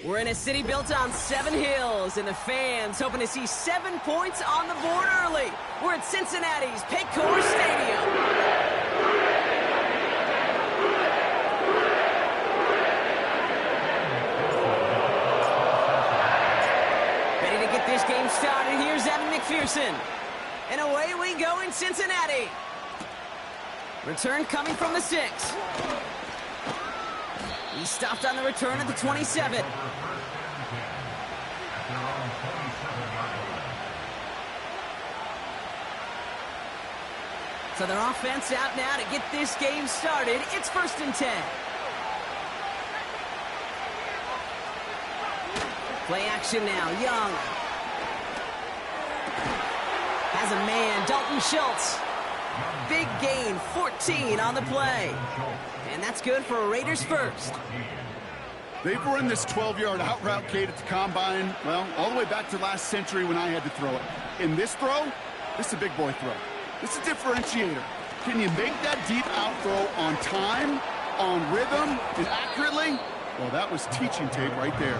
We're in a city built on 7 hills, and the fans hoping to see 7 points on the board early. We're at Cincinnati's Paycor Stadium. Ready to get this game started. Here's Evan McPherson. And away we go in Cincinnati. Return coming from the 6. He stopped on the return at the 27. So their offense out now to get this game started. It's 1st and 10. Play action now. Young has a man, Dalton Schultz. Big gain, 14 on the play. And that's good for a Raiders first. They've run this 12-yard out route, Kate, at the combine, well, all the way back to last century when I had to throw it. In this throw, this is a big boy throw. This is a differentiator. Can you make that deep out throw on time, on rhythm, and accurately? Well, that was teaching tape right there.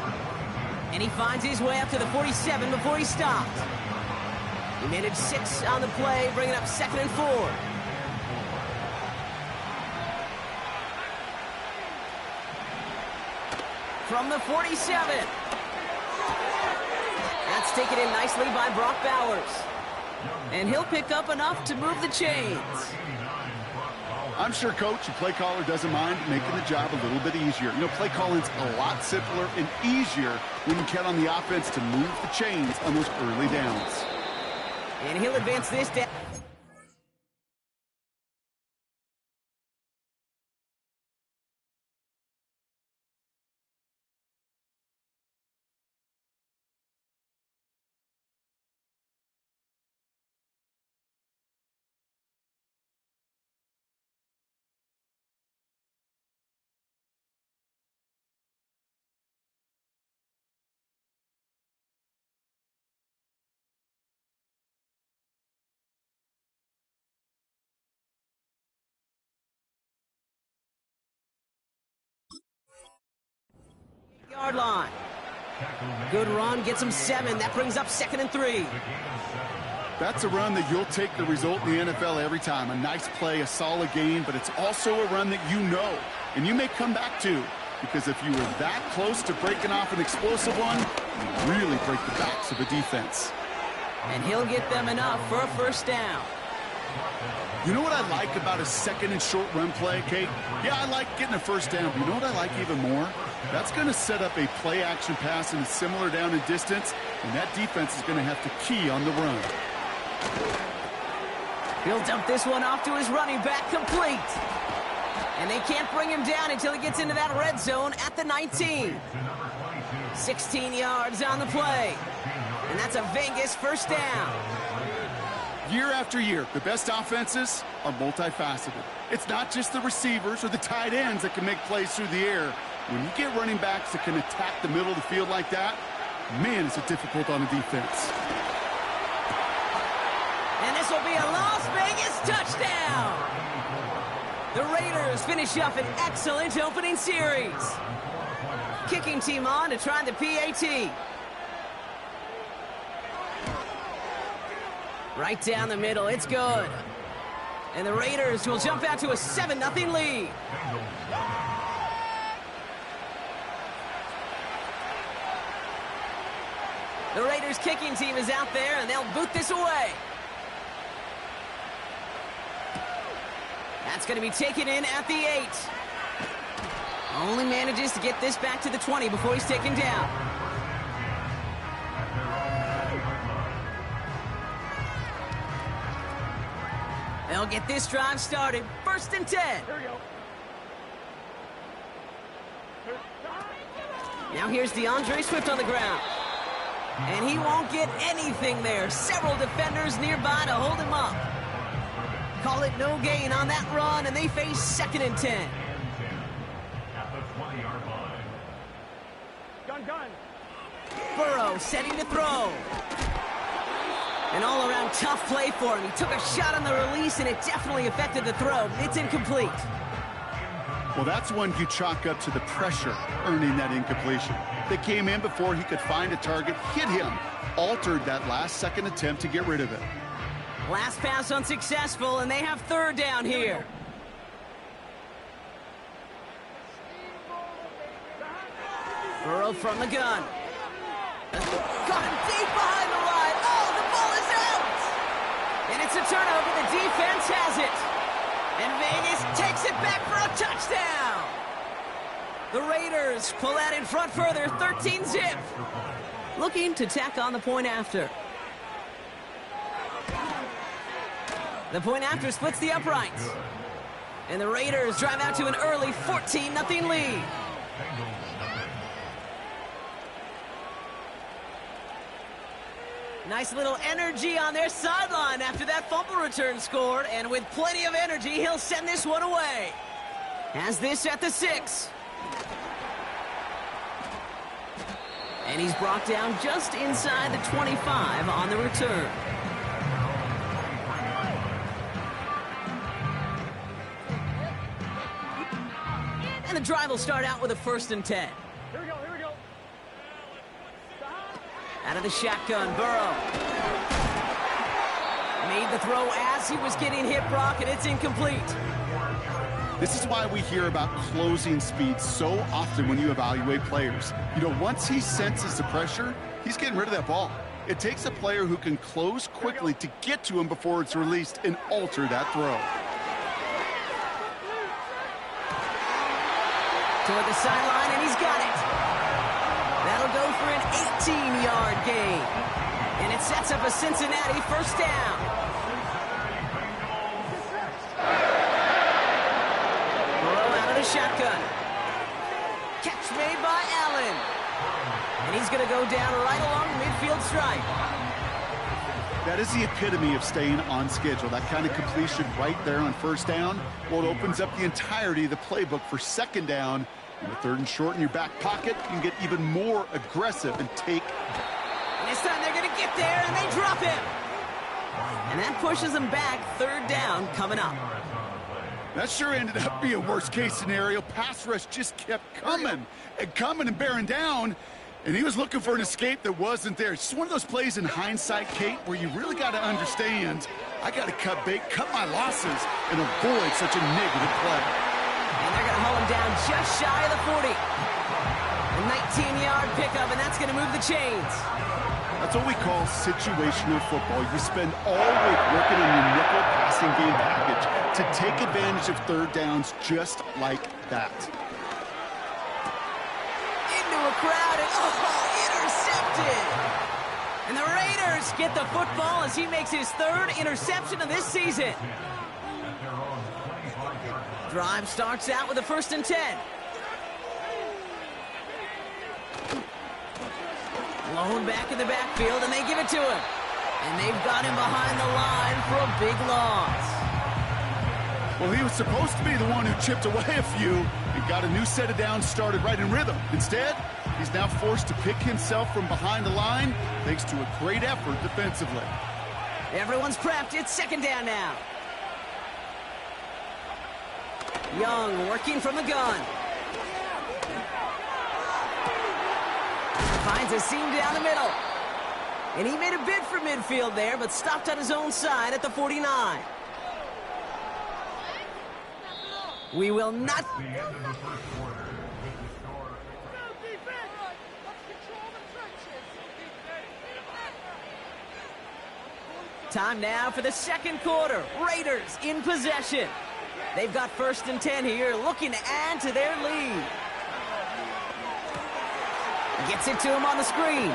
And he finds his way up to the 47 before he stopped. He managed 6 on the play, bringing up 2nd and 4. From the 47. That's taken in nicely by Brock Bowers. And he'll pick up enough to move the chains. I'm sure Coach, the play caller, doesn't mind making the job a little bit easier. You know, play calling's a lot simpler and easier when you count on the offense to move the chains on those early downs. And he'll advance this down. Yard line. Good run, gets him 7. That brings up 2nd and 3. That's a run that you'll take the result in the NFL every time. A nice play, a solid game, but it's also a run that you know, and you may come back to, because if you were that close to breaking off an explosive one, you really break the backs of a defense. And he'll get them enough for a 1st down. You know what I like about a 2nd and short run play, Kate? Yeah, I like getting a 1st down, but you know what I like even more? That's going to set up a play-action pass in a similar down and distance, and that defense is going to have to key on the run. He'll dump this one off to his running back, complete. And they can't bring him down until he gets into that red zone at the 19. 16 yards on the play. And that's a Vegas 1st down. Year after year, the best offenses are multifaceted. It's not just the receivers or the tight ends that can make plays through the air. When you get running backs that can attack the middle of the field like that, man, is it difficult on a defense. And this will be a Las Vegas touchdown. The Raiders finish up an excellent opening series. Kicking team on to try the PAT. Right down the middle, it's good. And the Raiders will jump out to a 7-0 lead. The Raiders kicking team is out there, and they'll boot this away. That's going to be taken in at the 8. Only manages to get this back to the 20 before he's taken down. They'll get this drive started. 1st and 10. Here we go. Now here's DeAndre Swift on the ground. And he won't get anything there. Several defenders nearby to hold him up. Call it no gain on that run, and they face 2nd and 10. Gun. Burrow setting to throw. An all-around tough play for him. He took a shot on the release, and it definitely affected the throw. It's incomplete. Well, that's one you chalk up to the pressure earning that incompletion. They came in before he could find a target, hit him, altered that last-second attempt to get rid of it. Last pass unsuccessful, and they have 3rd down here. Burrow from the gun. Got him deep behind the line. Oh, the ball is out! And it's a turnover. The defense has it. And Vegas takes it back for a touchdown. The Raiders pull out in front further, 13-zip. Looking to tack on the point after. The point after splits the uprights. And the Raiders drive out to an early 14-0 lead. Nice little energy on their sideline after that fumble return scored. And with plenty of energy, he'll send this one away. Has this at the 6. And he's brought down just inside the 25 on the return. And the drive will start out with a 1st and 10. Here we go. Out of the shotgun, Burrow. Made the throw as he was getting hit, Brock, and it's incomplete. This is why we hear about closing speed so often when you evaluate players. You know, once he senses the pressure, he's getting rid of that ball. It takes a player who can close quickly to get to him before it's released and alter that throw. Toward the sideline, and he's got it. That'll go for an 18-yard gain. And it sets up a Cincinnati 1st down. Burrow out of the shotgun. Catch made by Allen. And he's going to go down right along the midfield stripe. That is the epitome of staying on schedule. That kind of completion right there on 1st down. Well, it opens up the entirety of the playbook for 2nd down. And with 3rd and short in your back pocket, you can get even more aggressive and take. And this time they're going to get there, and they drop him. And that pushes them back. 3rd down coming up. That sure ended up being worst-case scenario. Pass rush just kept coming and bearing down. And he was looking for an escape that wasn't there. It's just one of those plays in hindsight, Kate, where you really got to understand, I got to cut bait, cut my losses, and avoid such a negative play. And they're going to haul him down just shy of the 40. A 19-yard pickup, and that's going to move the chains. That's what we call situational football. You spend all week working on your nickel passing game package to take advantage of 3rd downs just like that. Into a crowd, and intercepted. And the Raiders get the football as he makes his 3rd interception of this season. Drive starts out with a 1st and 10. Blown back in the backfield, and they give it to him. And they've got him behind the line for a big loss. Well, he was supposed to be the one who chipped away a few and got a new set of downs started right in rhythm. Instead, he's now forced to pick himself from behind the line thanks to a great effort defensively. Everyone's prepped. It's 2nd down now. Young working from the gun. Finds a seam down the middle. And he made a bid for midfield there, but stopped on his own side at the 49. We will not... Time now for the 2nd quarter. Raiders in possession. They've got 1st and 10 here, looking to add to their lead. Gets it to him on the screen.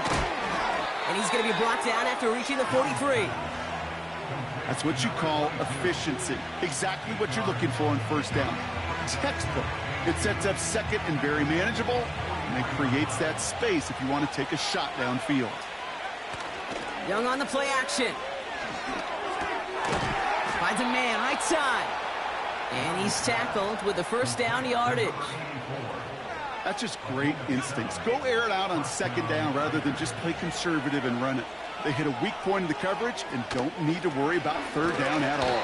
And he's going to be brought down after reaching the 43. That's what you call efficiency. Exactly what you're looking for on first down. Textbook. It sets up second and very manageable, and it creates that space if you want to take a shot downfield. Young on the play action. Finds a man right side. And he's tackled with the first down yardage. That's just great instincts. Go air it out on second down rather than just play conservative and run it. They hit a weak point in the coverage and don't need to worry about third down at all.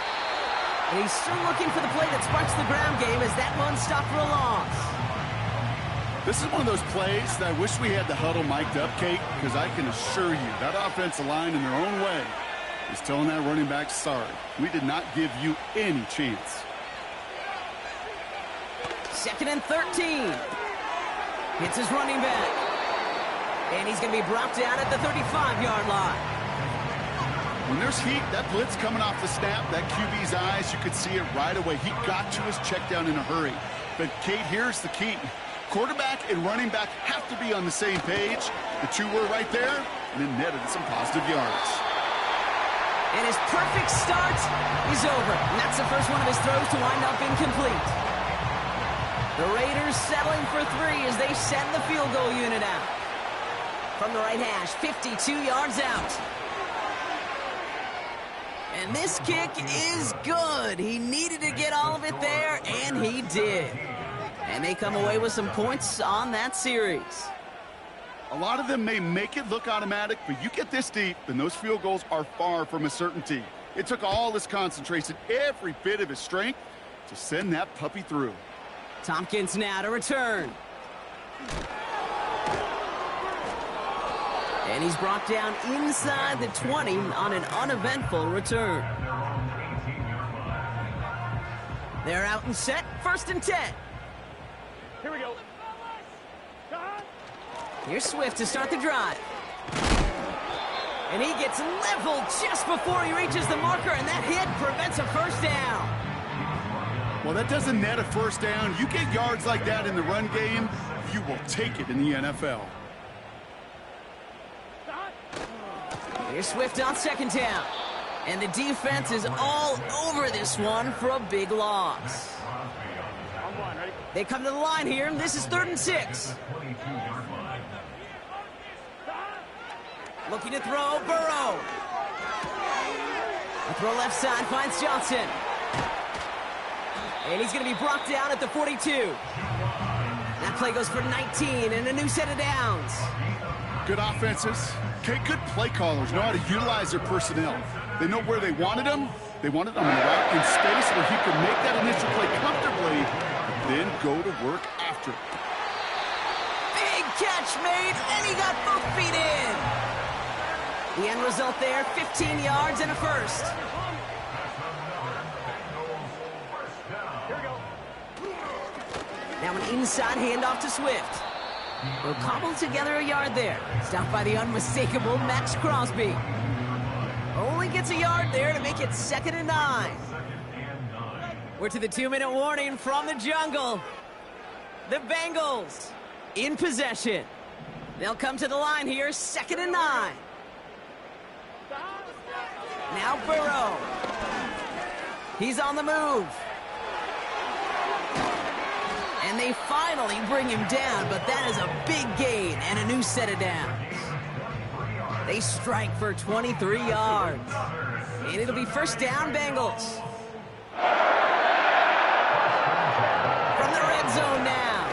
And he's still looking for the play that sparks the ground game as that one stopped for a loss. This is one of those plays that I wish we had the huddle mic'd up, Kate, because I can assure you that offensive line in their own way is telling that running back, sorry, we did not give you any chance. 2nd and 13. Hits his running back. And he's going to be brought down at the 35-yard line. When there's heat, that blitz coming off the snap, that QB's eyes, you could see it right away. He got to his check down in a hurry. But, Kate, here's the key. Quarterback and running back have to be on the same page. The two were right there, and then netted some positive yards. And his perfect start is over. And that's the first one of his throws to wind up incomplete. The Raiders settling for 3 as they send the field goal unit out. From the right hash, 52 yards out. And this kick is good. He needed to get all of it there, and he did. And they come away with some points on that series. A lot of them may make it look automatic, but you get this deep, and those field goals are far from a certainty. It took all his concentration, every bit of his strength, to send that puppy through. Tompkins now to return. And he's brought down inside the 20 on an uneventful return. They're out and set, 1st and 10. Here we go. Here's Swift to start the drive. And he gets leveled just before he reaches the marker, and that hit prevents a first down. Well, that doesn't net a first down. You get yards like that in the run game, you will take it in the NFL. Here's Swift on 2nd down. And the defense is all over this one for a big loss. They come to the line here, and this is 3rd and 6. Looking to throw, Burrow. A throw left side finds Johnson. And he's going to be brought down at the 42. That play goes for 19 and a new set of downs. Good offenses. Okay, good play callers know how to utilize their personnel. They know where they wanted him. They wanted him in a route in space where he could make that initial play comfortably, then go to work after it. Big catch made, and he got both feet in. The end result there, 15 yards and a first. Now an inside handoff to Swift. We'll cobble together a yard there. Stopped by the unmistakable Max Crosby. Only gets a yard there to make it 2nd and 9. We're to the 2-minute warning from the jungle. The Bengals in possession. They'll come to the line here, 2nd and 9. Now Burrow. He's on the move. And they finally bring him down, but that is a big gain and a new set of downs. They strike for 23 yards. And it'll be first down, Bengals. From the red zone now.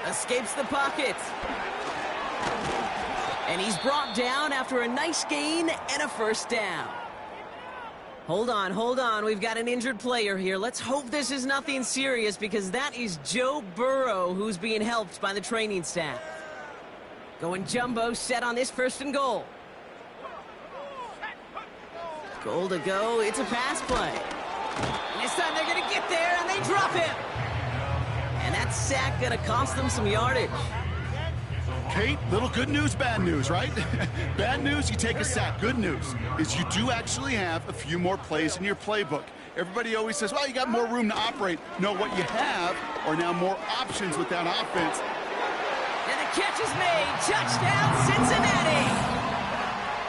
Escapes the pocket. And he's brought down after a nice gain and a first down. Hold on. We've got an injured player here. Let's hope this is nothing serious because that is Joe Burrow who's being helped by the training staff. Going jumbo set on this 1st and goal. Goal to go. It's a pass play. And this time they're going to get there and they drop him. And that sack going to cost them some yardage. Kate, little good news, bad news, right? Bad news, you take a sack. Good news is you do actually have a few more plays in your playbook. Everybody always says, well, you got more room to operate. No, what you have are now more options with that offense. And the catch is made. Touchdown, Cincinnati.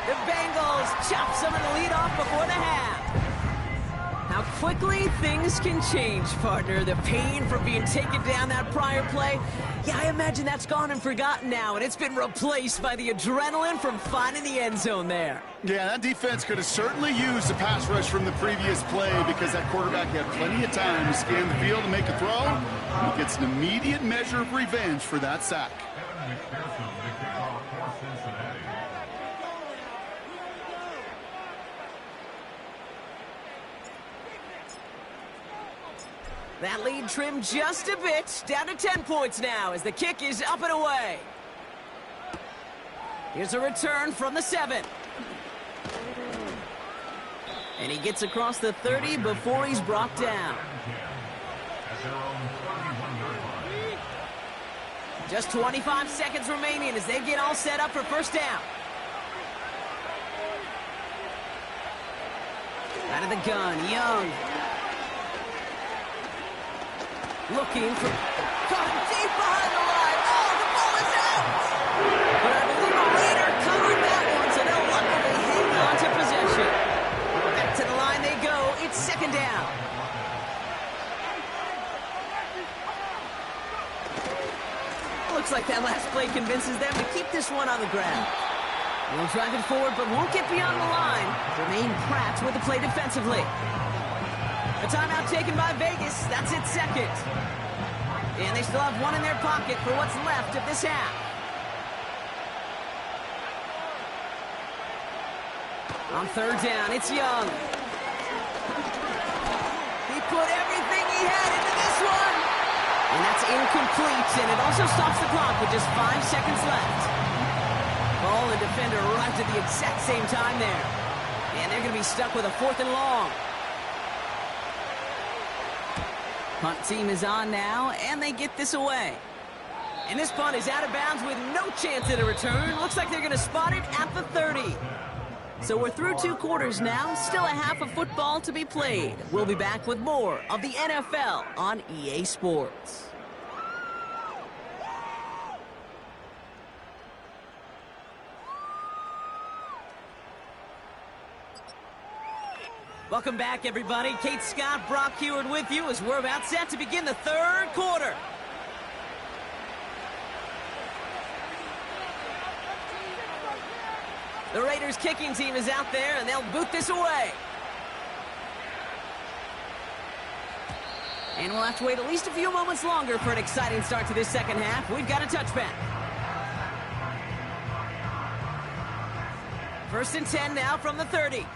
The Bengals chop some of the lead off before the half. How quickly things can change, partner. The pain from being taken down that prior play, yeah, I imagine that's gone and forgotten now, and it's been replaced by the adrenaline from finding the end zone there. Yeah, that defense could have certainly used a pass rush from the previous play because that quarterback had plenty of time to scan the field and make a throw. And he gets an immediate measure of revenge for that sack. That lead trimmed just a bit, down to 10 points now as the kick is up and away. Here's a return from the 7. And he gets across the 30 before he's brought down. Just 25 seconds remaining as they get all set up for first down. Out of the gun, Young. Looking for... Caught deep behind the line. Oh, the ball is out! But I believe a Raider covered that one, so they'll luckily hang on to possession. Back to the line they go. It's second down. Looks like that last play convinces them to keep this one on the ground. We'll drive it forward, but won't get beyond the line. Jermaine Pratt with the play defensively. A timeout taken by Vegas. That's its second. And they still have one in their pocket for what's left of this half. On third down, it's Young. He put everything he had into this one. And that's incomplete, and it also stops the clock with just 5 seconds left. Ball and defender arrived at the exact same time there. And they're going to be stuck with a 4th and long. Punt team is on now, and they get this away. And this punt is out of bounds with no chance at a return. Looks like they're going to spot it at the 30. So we're through 2 quarters now. Still a half of football to be played. We'll be back with more of the NFL on EA Sports. Welcome back, everybody. Kate Scott, Brock Heward with you as we're about set to begin the 3rd quarter. The Raiders kicking team is out there, and they'll boot this away. And we'll have to wait at least a few moments longer for an exciting start to this second half. We've got a touchback. 1st and 10 now from the 30.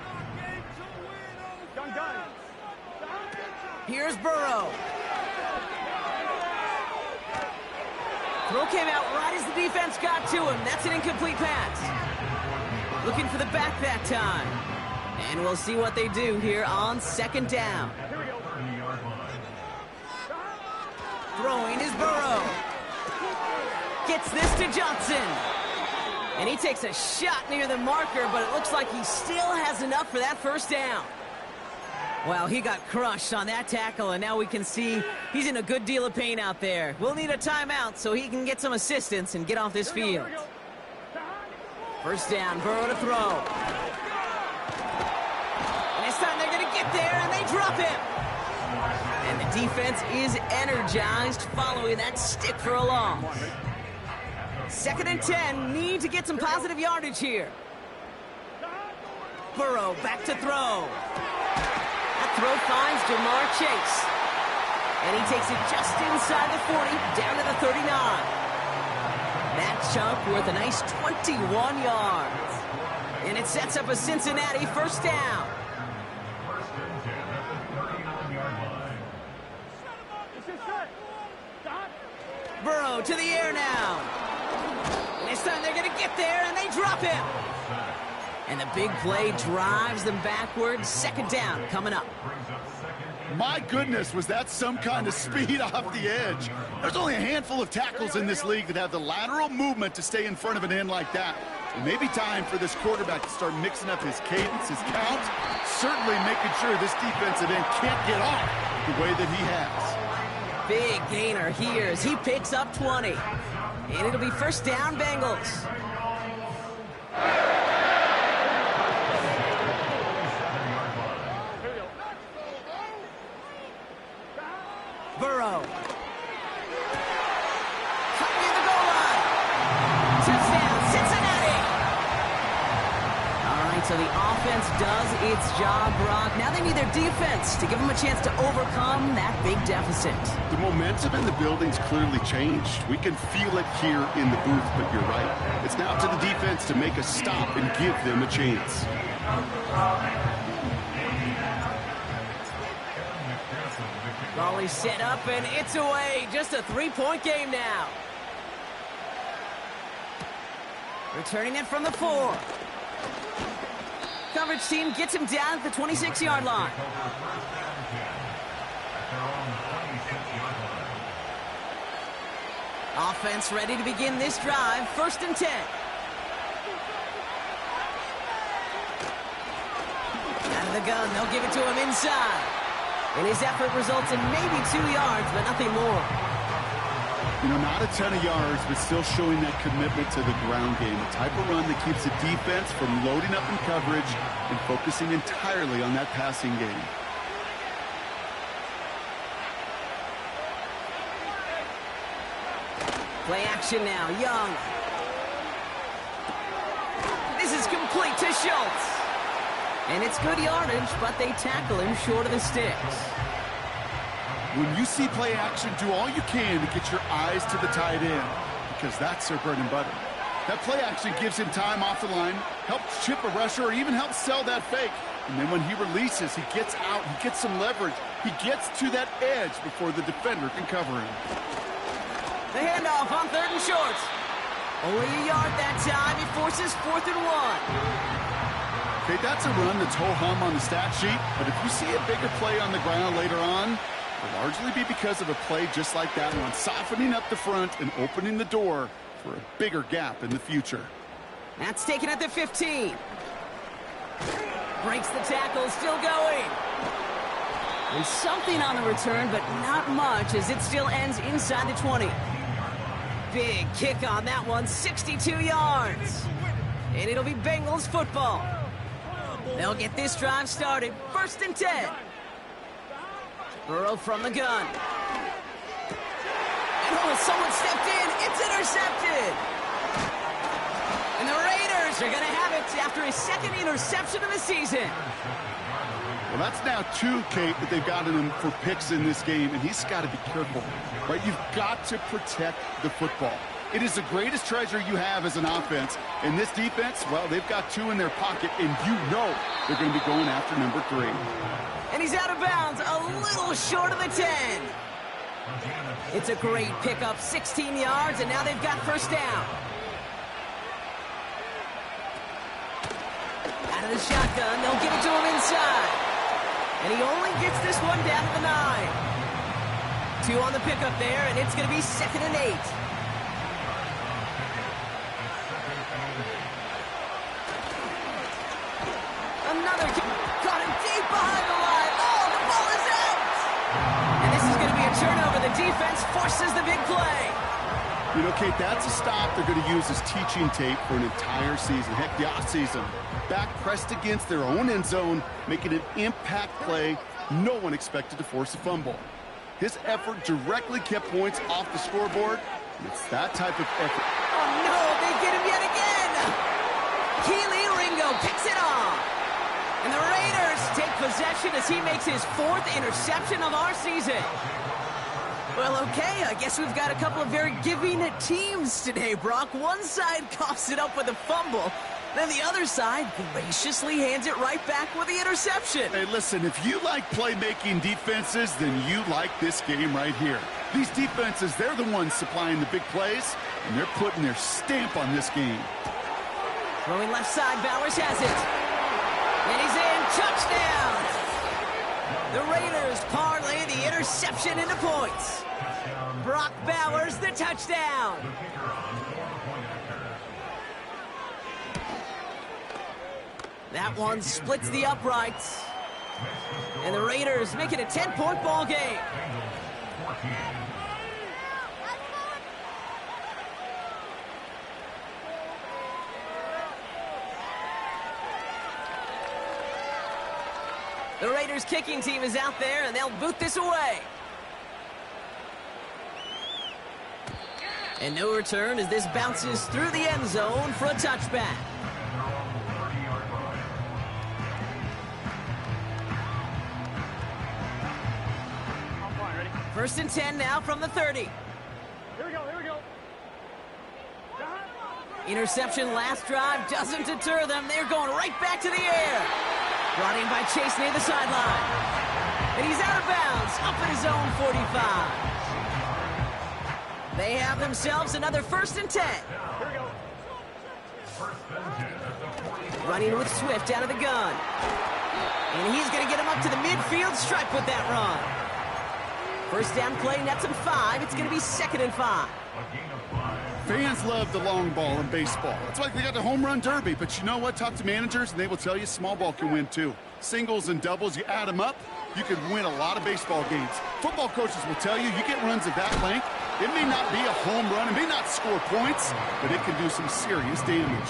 Here's Burrow. Throw came out right as the defense got to him. That's an incomplete pass. Looking for the back that time. And we'll see what they do here on 2nd down. Throwing is Burrow. Gets this to Johnson. And he takes a shot near the marker, but it looks like he still has enough for that 1st down. Well, he got crushed on that tackle, and now we can see he's in a good deal of pain out there. We'll need a timeout so he can get some assistance and get off this field. 1st down, Burrow to throw. And this time they're going to get there, and they drop him. And the defense is energized following that stick for a loss. 2nd and 10, need to get some positive yardage here. Burrow back to throw. Throw finds Jamar Chase. And he takes it just inside the 40, down to the 39. That chunk worth a nice 21 yards. And it sets up a Cincinnati 1st down. Burrow to the air now. And this time they're going to get there, and they drop him. And the big play drives them backwards. 2nd down coming up. My goodness, was that some kind of speed off the edge. There's only a handful of tackles in this league that have the lateral movement to stay in front of an end like that. It may be time for this quarterback to start mixing up his cadence, his count, certainly making sure this defensive end can't get off the way that he has. Big gainer here as he picks up 20. And it'll be 1st down, Bengals. Burrow. Cut near the goal line. Touchdown, Cincinnati. All right, so the offense does its job, Brock. Now they need their defense to give them a chance to overcome that big deficit. The momentum in the building's clearly changed. We can feel it here in the booth, but you're right. It's now up to the defense to make a stop and give them a chance. Volley set up, and it's away. Just a three-point game now. Returning it from the 4. Coverage team gets him down at the 26-yard line. Offense ready to begin this drive. 1st and 10. Out of the gun, they'll give it to him inside. And his effort results in maybe 2 yards, but nothing more. You know, not a ton of yards, but still showing that commitment to the ground game. A type of run that keeps the defense from loading up in coverage and focusing entirely on that passing game. Play action now, Young. This is complete to Schultz. And it's good yardage, but they tackle him short of the sticks. When you see play action, do all you can to get your eyes to the tight end, because that's their bread and butter. That play action gives him time off the line, helps chip a rusher, or even helps sell that fake. And then when he releases, he gets out, he gets some leverage. He gets to that edge before the defender can cover him. The handoff on 3rd and short. Only a yard that time. He forces 4th and 1. Okay, that's a run that's ho-hum on the stat sheet, but if you see a bigger play on the ground later on, it'll largely be because of a play just like that one, softening up the front and opening the door for a bigger gap in the future. That's taken at the 15. Breaks the tackle, still going. And something on the return, but not much, as it still ends inside the 20. Big kick on that one, 62 yards. And it'll be Bengals football. They'll get this drive started. 1st and 10. Burrow from the gun. And oh, someone stepped in. It's intercepted. And the Raiders are going to have it after his 2nd interception of the season. Well, that's now 2, Kate, that they've gotten him for picks in this game, and he's got to be careful, right? You've got to protect the football. It is the greatest treasure you have as an offense. And this defense, well, they've got 2 in their pocket, and you know they're going to be going after number 3. And he's out of bounds, a little short of the 10. It's a great pickup, 16 yards, and now they've got 1st down. Out of the shotgun, they'll give it to him inside. And he only gets this one down to the 9. 2 on the pickup there, and it's going to be 2nd and 8. Another kick. Got him deep behind the line. Oh, the ball is out. And this is going to be a turnover. The defense forces the big play. You know, Kate, that's a stop they're going to use as teaching tape for an entire season. Heck, the offseason. Back pressed against their own end zone, making an impact play. No one expected to force a fumble. His effort directly kept points off the scoreboard. It's that type of effort. Oh, no, they get him yet again. Keely Ringo picks it off. And the Raiders take possession as he makes his 4th interception of our season. Well, okay, I guess we've got a couple of very giving teams today, Brock. One side coughs it up with a fumble. Then the other side graciously hands it right back with the interception. Hey, listen, if you like playmaking defenses, then you like this game right here. These defenses, they're the ones supplying the big plays, and they're putting their stamp on this game. Throwing left side, Bowers has it. And he's in, touchdown! The Raiders parlay the interception into points. Brock Bowers, the touchdown. That one splits the uprights. And the Raiders make it a 10-point ball game. The Raiders kicking team is out there, and they'll boot this away. And no return as this bounces through the end zone for a touchback. First and 10 now from the 30. Here we go, here we go. Interception last drive doesn't deter them. They're going right back to the air. Brought in by Chase near the sideline. And he's out of bounds, up at his own 45. They have themselves another first and 10. Here we go. Running with Swift out of the gun. And he's going to get him up to the midfield stripe with that run. First down play, nets him 5. It's going to be 2nd and 5. Fans love the long ball in baseball. It's like they got the home run derby, but you know what? Talk to managers, and they will tell you small ball can win too. Singles and doubles, you add them up, you can win a lot of baseball games. Football coaches will tell you, you get runs of that length, it may not be a home run, it may not score points, but it can do some serious damage.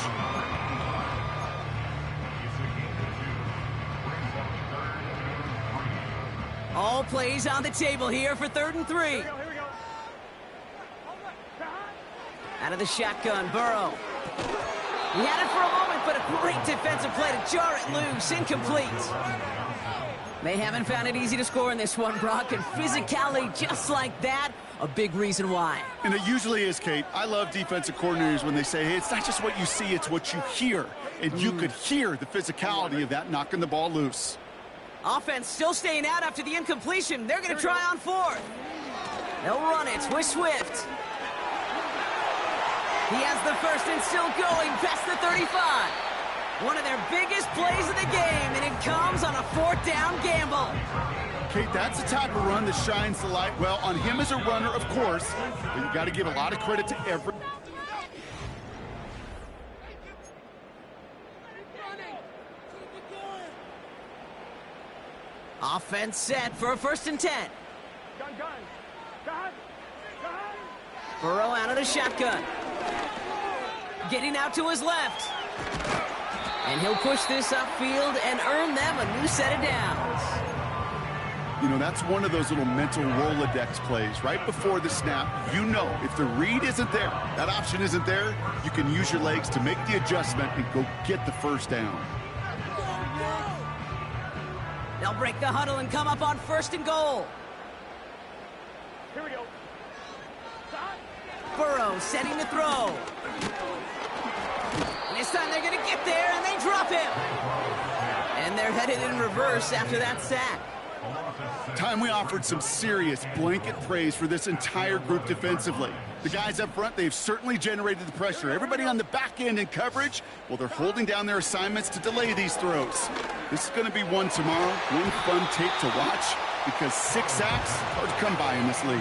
All plays on the table here for 3rd and 3. Here we go. Out of the shotgun, Burrow. He had it for a moment, but a great defensive play to jar it loose. Incomplete. They haven't found it easy to score in this one, Brock, and physicality just like that, a big reason why. And it usually is, Kate. I love defensive coordinators when they say, hey, it's not just what you see, it's what you hear. And you could hear the physicality of that knocking the ball loose. Offense still staying out after the incompletion. They're going to try on 4th. They'll run it with Swift. He has the first and still going past the 35. One of their biggest plays of the game, and it comes on a 4th down gamble. Kate, that's the type of run that shines the light, well, on him as a runner, of course, but you got to give a lot of credit to every... Offense set for a 1st and 10. Gun. Burrow out of the shotgun. Getting out to his left. And he'll push this upfield and earn them a new set of downs. You know, that's one of those little mental Rolodex plays. Right before the snap, you know if the read isn't there, that option isn't there, you can use your legs to make the adjustment and go get the first down. They'll break the huddle and come up on 1st and goal. Here we go. Burrow setting the throw. And this time they're going to get there, and they drop him. And they're headed in reverse after that sack. Time we offered some serious blanket praise for this entire group defensively. The guys up front, they've certainly generated the pressure. Everybody on the back end in coverage, well, they're holding down their assignments to delay these throws. This is going to be one tomorrow, one fun tape to watch, because 6 sacks, hard to come by in this league.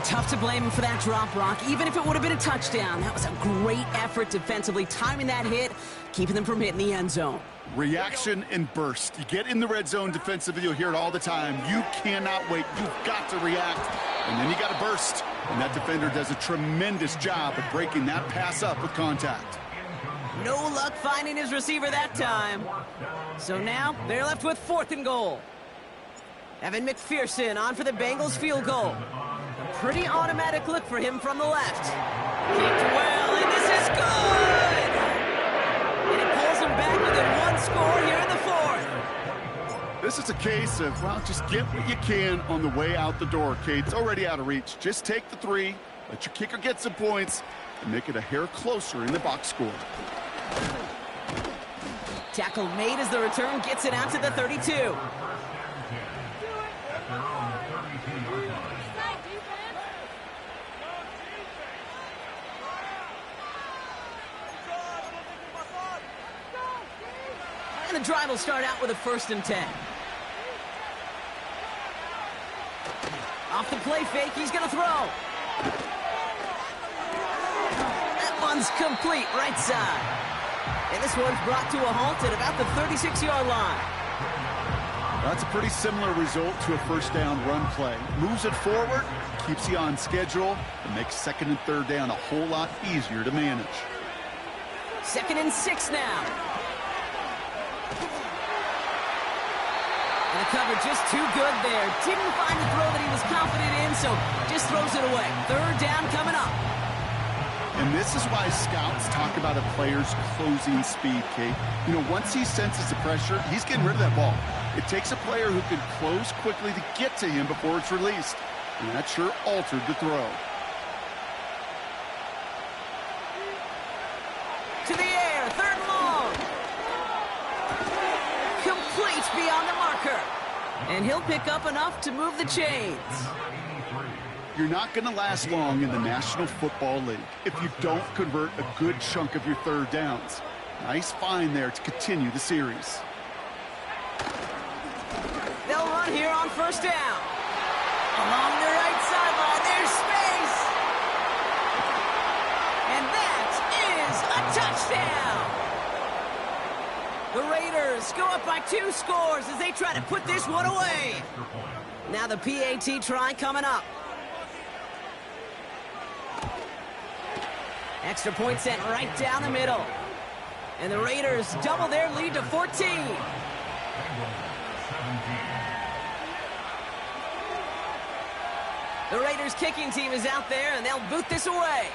Tough to blame him for that drop, Brock. Even if it would have been a touchdown, that was a great effort defensively, timing that hit, keeping them from hitting the end zone. Reaction and burst. You get in the red zone defensively, you'll hear it all the time. You cannot wait. You've got to react. And then you got to burst. And that defender does a tremendous job of breaking that pass up with contact. No luck finding his receiver that time. So now they're left with 4th and goal. Evan McPherson on for the Bengals field goal. A pretty automatic look for him from the left. Kicked well, and this is good! And it pulls him back within 1 score here in the 4th. This is a case of, well, just get what you can on the way out the door, Kate. It's already out of reach. Just take the 3, let your kicker get some points, and make it a hair closer in the box score. Tackle made as the return gets it out to the 32. And the drive will start out with a 1st and 10. Off the play fake, he's going to throw. That one's complete, right side. And this one's brought to a halt at about the 36-yard line. That's a pretty similar result to a 1st down run play. Moves it forward, keeps you on schedule, and makes 2nd and 3rd down a whole lot easier to manage. 2nd and 6 now. And the cover just too good there. Didn't find a throw that he was confident in, so just throws it away. Third down coming up. And this is why scouts talk about a player's closing speed, Kate. You know, once he senses the pressure, he's getting rid of that ball. It takes a player who can close quickly to get to him before it's released. And that sure altered the throw. To the air, third and long. Complete beyond the marker. And he'll pick up enough to move the chains. You're not going to last long in the National Football League if you don't convert a good chunk of your third downs. Nice find there to continue the series. They'll run here on first down. Along the right sideline, there's space. And that is a touchdown. The Raiders go up by 2 scores as they try to put this one away. Now the PAT try coming up. Extra point sent right down the middle. And the Raiders double their lead to 14. The Raiders kicking team is out there, and they'll boot this away.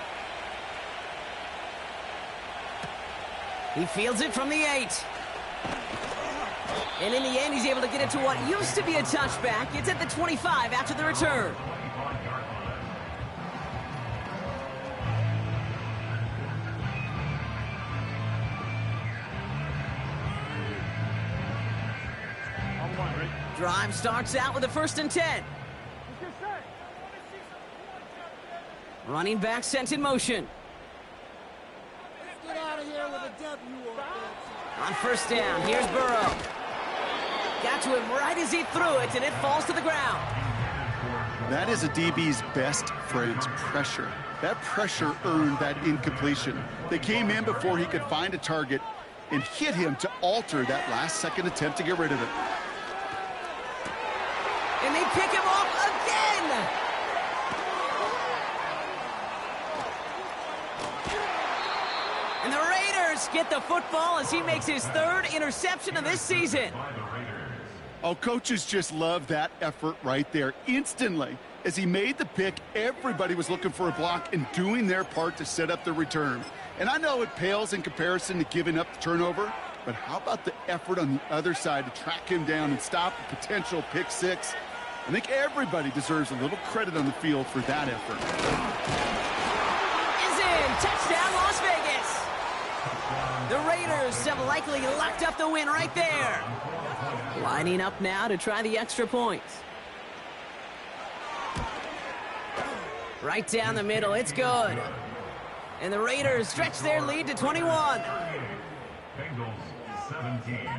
He fields it from the 8. And in the end, he's able to get it to what used to be a touchback. It's at the 25 after the return. Drive starts out with a 1st and 10. Running back sent in motion. Get out of here with a W On first down, here's Burrow. Got to him right as he threw it, and it falls to the ground. That is a DB's best friend, pressure. That pressure earned that incompletion. They came in before he could find a target and hit him to alter that last-second attempt to get rid of it. And they pick him off again. And the Raiders get the football as he makes his 3rd interception of this season. Oh, coaches just love that effort right there. Instantly, as he made the pick, everybody was looking for a block and doing their part to set up the return. And I know it pales in comparison to giving up the turnover, but how about the effort on the other side to track him down and stop a potential pick 6? I think everybody deserves a little credit on the field for that effort. Is in. Touchdown, Las Vegas. The Raiders have likely locked up the win right there. Lining up now to try the extra point. Right down the middle, it's good. And the Raiders stretch their lead to 21. Bengals 17.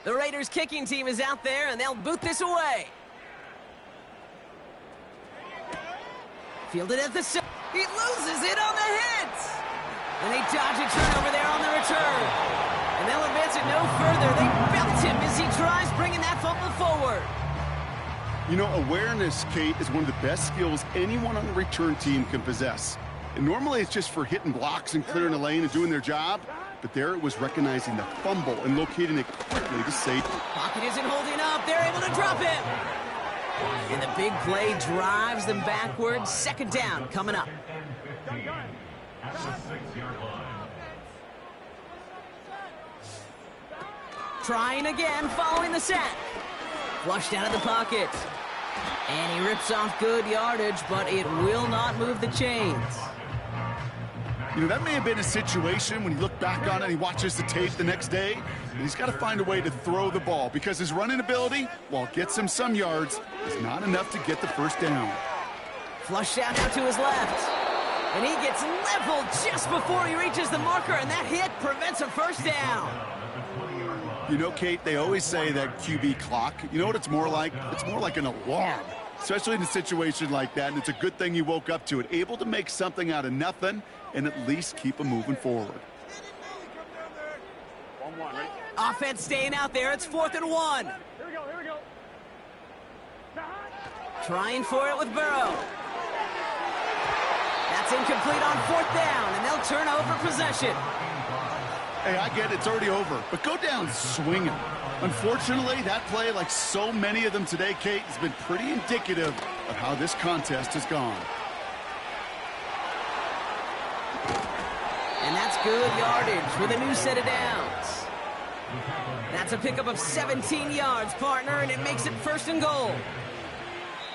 The Raiders kicking team is out there, and they'll boot this away. Fielded at the center. He loses it on the hit. And they dodge a turnover there on the return. And they'll advance it no further. They belt him as he tries bringing that fumble forward. You know, awareness, Kate, is one of the best skills anyone on the return team can possess. And normally it's just for hitting blocks and clearing a lane and doing their job. But there it was recognizing the fumble and locating it quickly to safety. Pocket isn't holding up. They're able to drop him. And the big play drives them backwards. 2nd down coming up. At the 6-yard line. Trying again following the sack. Flushed out of the pocket. And he rips off good yardage, but it will not move the chains. You know, that may have been a situation when you look back on it and he watches the tape the next day, and he's got to find a way to throw the ball because his running ability, while it gets him some yards, is not enough to get the 1st down. Flushed out now to his left. And he gets leveled just before he reaches the marker, and that hit prevents a 1st down. You know, Kate, they always say that QB clock, you know what it's more like? It's more like an alarm, especially in a situation like that, and it's a good thing you woke up to it, able to make something out of nothing and at least keep them moving forward. on one. Ready? Offense staying out there. It's 4th and 1. Here we go. Here we go. Trying for it with Burrow. That's incomplete on 4th down, and they'll turn over possession. Hey, I get it, it's already over, but go down swinging. Unfortunately, that play, like so many of them today, Kate, has been pretty indicative of how this contest has gone. And that's good yardage with a new set of downs. That's a pickup of 17 yards, partner, and it makes it 1st and goal.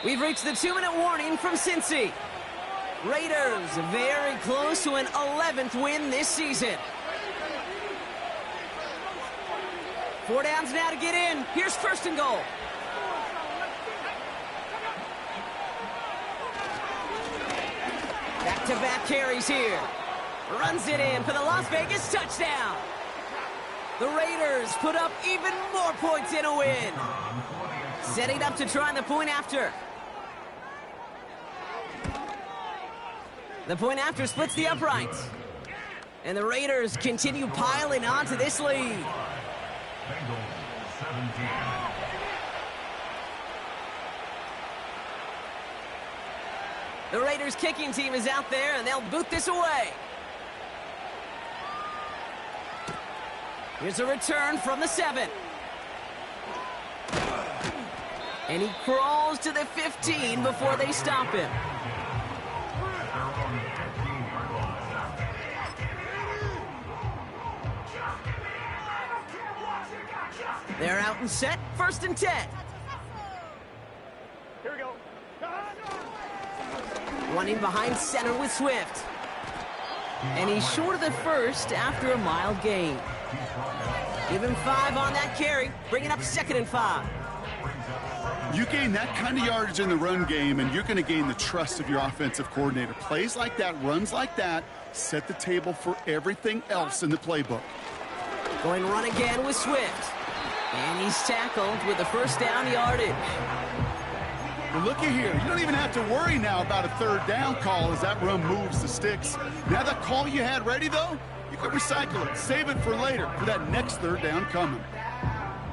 We've reached the 2-minute warning from Cincy. Raiders very close to an 11th win this season. 4 downs now to get in. Here's 1st and goal. Back-to-back carries here. Runs it in for the Las Vegas touchdown. The Raiders put up even more points in a win. Setting up to try the point after. The point after splits the uprights. And the Raiders continue piling onto this lead. Bengals 17. The Raiders kicking team is out there, and they'll boot this away. Here's a return from the 7. And he crawls to the 15 before they stop him. They're out and set, 1st and 10. Here we go. Running behind center with Swift. And he's short of the 1st after a mild gain. Give him 5 on that carry, bringing up 2nd and 5. You gain that kind of yardage in the run game, and you're going to gain the trust of your offensive coordinator. Plays like that, runs like that, set the table for everything else in the playbook. Going run again with Swift. And he's tackled with a 1st down yardage. Well, looky here. You don't even have to worry now about a 3rd down call as that run moves the sticks. Now that call you had ready, though, you can recycle it. Save it for later for that next 3rd down coming.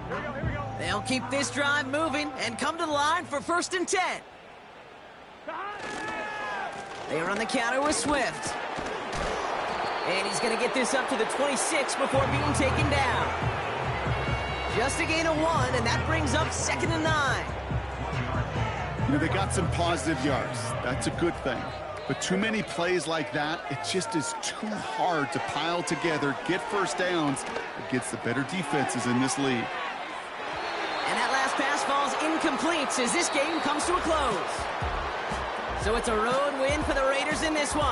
Here we go. Here we go. They'll keep this drive moving and come to the line for 1st and 10. They run the counter with Swift. And he's going to get this up to the 26 before being taken down. Just a gain of 1, and that brings up 2nd and 9. You know, they got some positive yards. That's a good thing. But too many plays like that, it just is too hard to pile together, get 1st downs against the better defenses in this league. And that last pass falls incomplete as this game comes to a close. So it's a road win for the Raiders in this one.